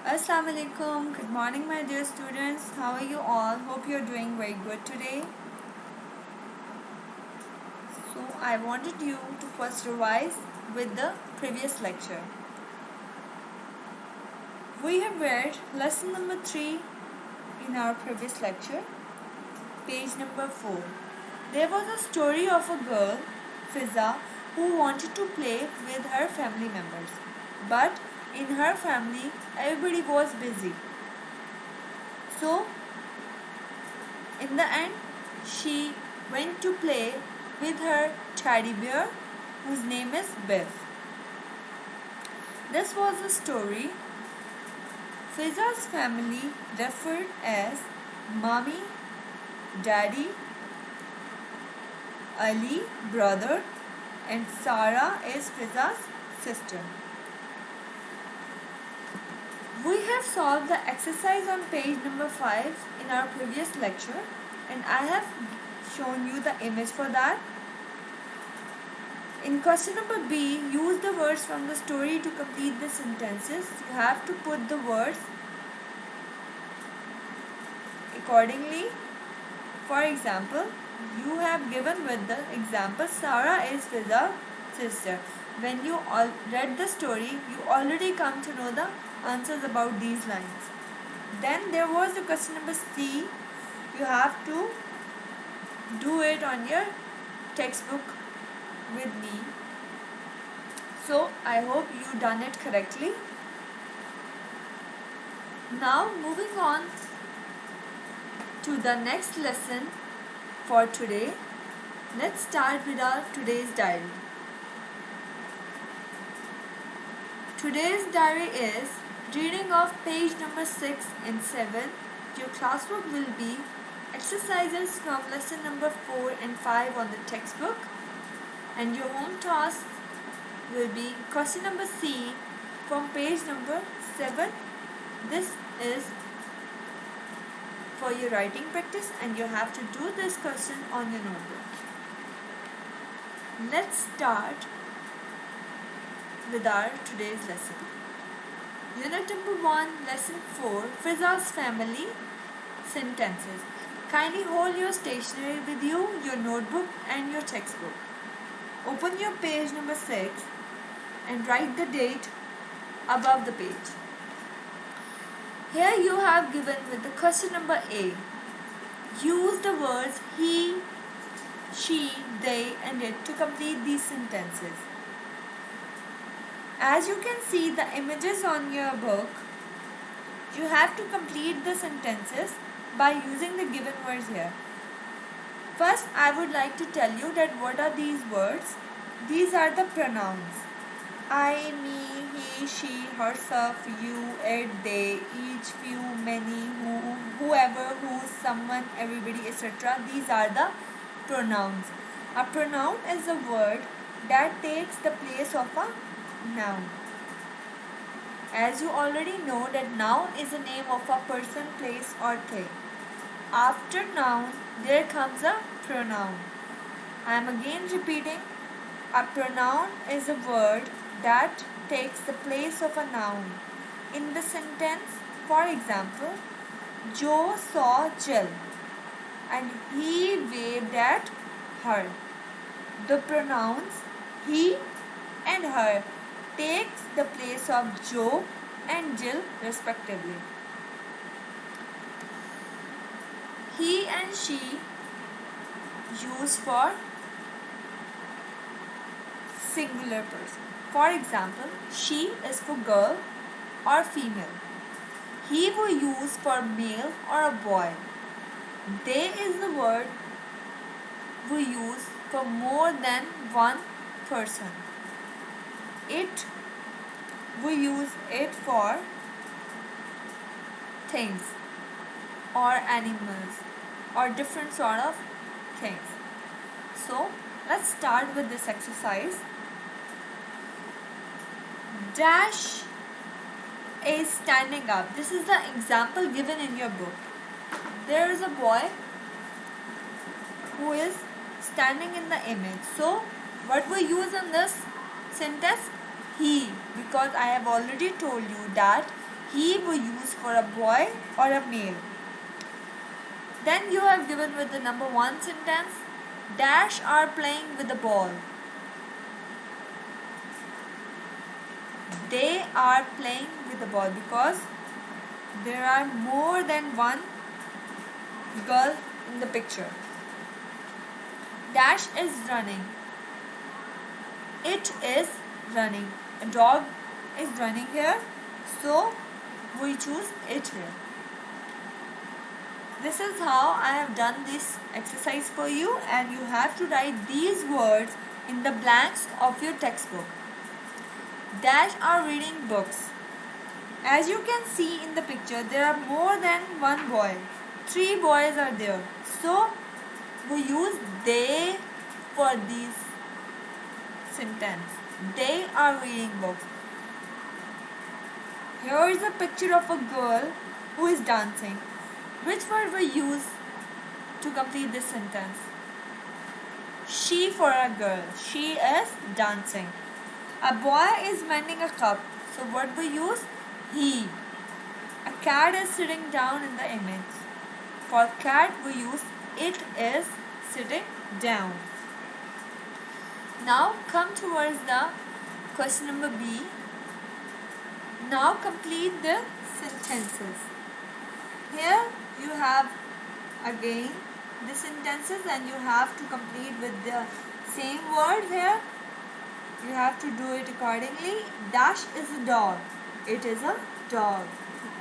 Assalamu alaikum. Good morning, my dear students. How are you all? Hope you're doing very good today. So, I wanted you to first revise with the previous lecture. We have read lesson number 3 in our previous lecture, page number 4. There was a story of a girl, Fiza, who wanted to play with her family members. But in her family, everybody was busy. So, in the end, she went to play with her teddy bear, whose name is Biff. This was a story Fiza's family referred as Mommy, Daddy, Ali, brother, and Sarah is Fiza's sister. We have solved the exercise on page number 5 in our previous lecture, and I have shown you the image for that. In question number B, use the words from the story to complete the sentences. You have to put the words accordingly. For example, you have given with the example, Sarah is Fiza's sister. When you all read the story, you already come to know the answers about these lines. Then there was the question number C. You have to do it on your textbook with me. So I hope you done it correctly. Now moving on to the next lesson for today. Let's start with our today's diary. Today's diary is reading of page number 6 and 7. Your classwork will be exercises from lesson number 4 and 5 on the textbook, and your home task will be question number C from page number 7. This is for your writing practice, and you have to do this question on your notebook. Let's start with our today's lesson. Unit number 1, lesson 4, Fiza's family sentences. Kindly hold your stationery with you, your notebook and your textbook. Open your page number 6 and write the date above the page. Here you have given with the question number A. Use the words he, she, they and it to complete these sentences. As you can see the images on your book, you have to complete the sentences by using the given words here. First, I would like to tell you that what are these words? These are the pronouns. I, me, he, she, herself, you, it, they, each, few, many, who, whoever, who, someone, everybody, etc. These are the pronouns. A pronoun is a word that takes the place of a noun. As you already know that noun is the name of a person, place or thing. After noun, there comes a pronoun. I am again repeating. A pronoun is a word that takes the place of a noun. In the sentence, for example, Joe saw Jill and he waved at her. The pronouns he and her takes the place of Joe and Jill respectively. He and she used for singular person. For example, she is for girl or female. He will use for male or a boy. They is the word we use for more than one person. It, we use it for things or animals or different sort of things. So let's start with this exercise. Dash is standing up. This is the example given in your book. There is a boy who is standing in the image. So what we use in this sentence? He, because I have already told you that He we use for a boy or a male. Then you have given with the number 1 sentence. Dash are playing with the ball. They are playing with the ball because there are more than one girl in the picture. Dash is running. It is running. A dog is running here, so we choose it here. This is how I have done this exercise for you, and you have to write these words in the blanks of your textbook. Dash are reading books. As you can see in the picture, there are more than one boy. 3 boys are there. So we use they for these sentence. They are reading books. Here is a picture of a girl who is dancing. Which word we use to complete this sentence? She for a girl. She is dancing. A boy is mending a cup. So what we use? He. A cat is sitting down in the image. For cat we use it is sitting down. Now come towards the question number B. Now complete the sentences. Here you have again the sentences, and you have to complete with the same word here. You have to do it accordingly. Dash is a dog. It is a dog.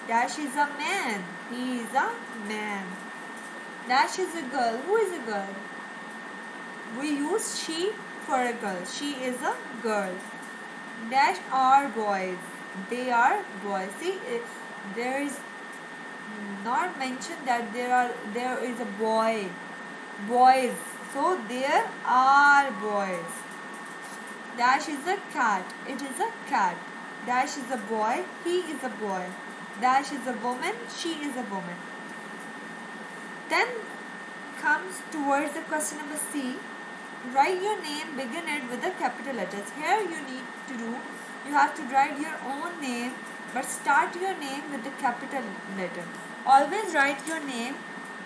Dash is a man. He is a man. Dash is a girl. Who is a girl? We use she for a girl. She is a girl. Dash are boys. They are boys. See, there is not mentioned that there is a boy. Boys. So there are boys. Dash is a cat. It is a cat. Dash is a boy. He is a boy. Dash is a woman. She is a woman. Then comes towards the question number C. Write your name, begin it with the capital letters. Here you have to write your own name, but start your name with the capital letter. Always write your name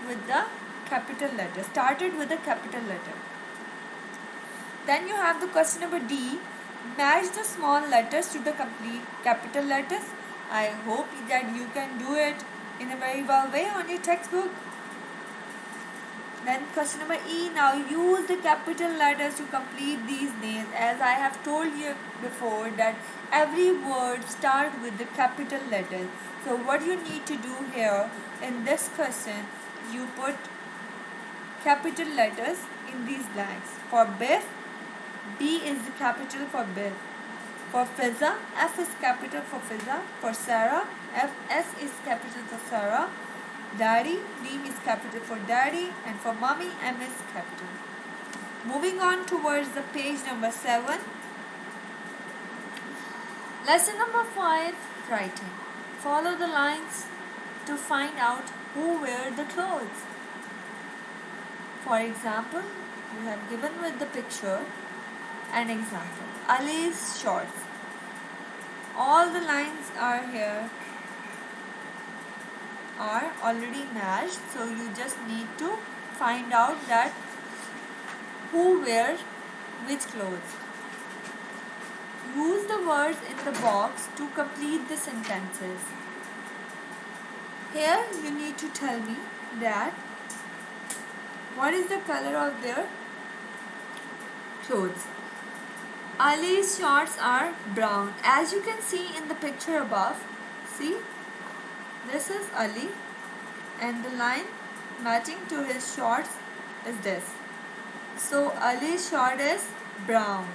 with the capital letter. Started with the capital letter. Then you have the question number D. Match the small letters to the complete capital letters. I hope that you can do it in a very well way on your textbook. Then question number E. Now use the capital letters to complete these names. As I have told you before that every word starts with the capital letters. So what you need to do here in this question, you put capital letters in these blanks. For Biff, B is the capital for Biff. For Fizza, F is capital for Fizza. For Sarah, S is capital for Sarah. Daddy, D is capital for Daddy. And for Mommy, M is capital. Moving on towards the page number 7. Lesson number 5, writing. Follow the lines to find out who wear the clothes. For example, you have given with the picture an example. Ali's shorts. All the lines are here are already matched, so you just need to find out that who wears which clothes. Use the words in the box to complete the sentences. Here you need to tell me that what is the color of their clothes. Ali's shorts are brown. As you can see in the picture above, see, this is Ali, and the line matching to his shorts is this. So Ali's short is brown.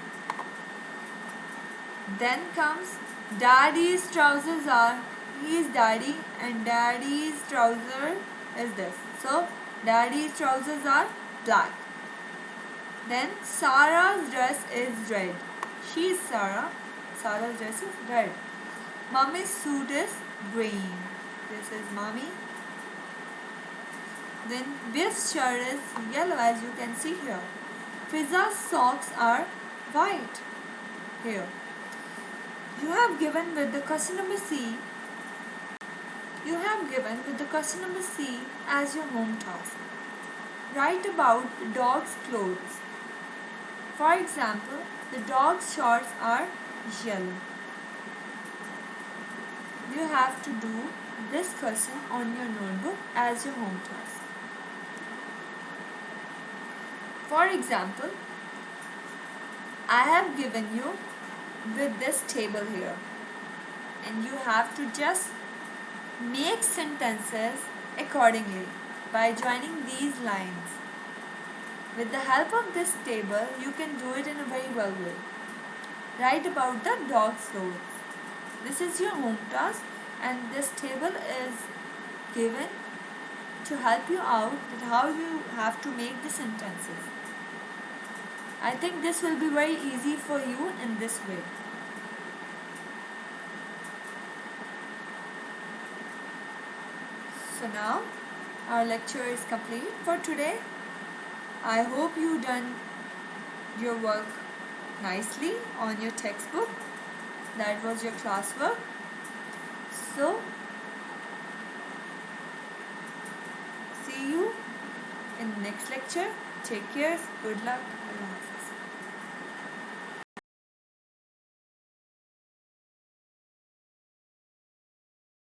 Then comes Daddy's trousers are, he is Daddy, and Daddy's trouser is this. So Daddy's trousers are black. Then Sarah's dress is red. She is Sarah. Sarah's dress is red. Mommy's suit is green. This is Mommy. Then Biff's shirt is yellow, as you can see here. Fizza's socks are white. Here. You have given with the question number C. you have given with the question number C as your home task. Write about the dog's clothes. For example, the dog's shorts are yellow. You have to do this question on your notebook as your home task. For example, I have given you with this table here, and you have to just make sentences accordingly by joining these lines. With the help of this table, you can do it in a very well way. Write about the dog's clothes. This is your home task, and this table is given to help you out with how you have to make the sentences. I think this will be very easy for you in this way. So now our lecture is complete for today. I hope you done your work nicely on your textbook. That was your classwork. So see you in the next lecture. Take care. Good luck. Allah.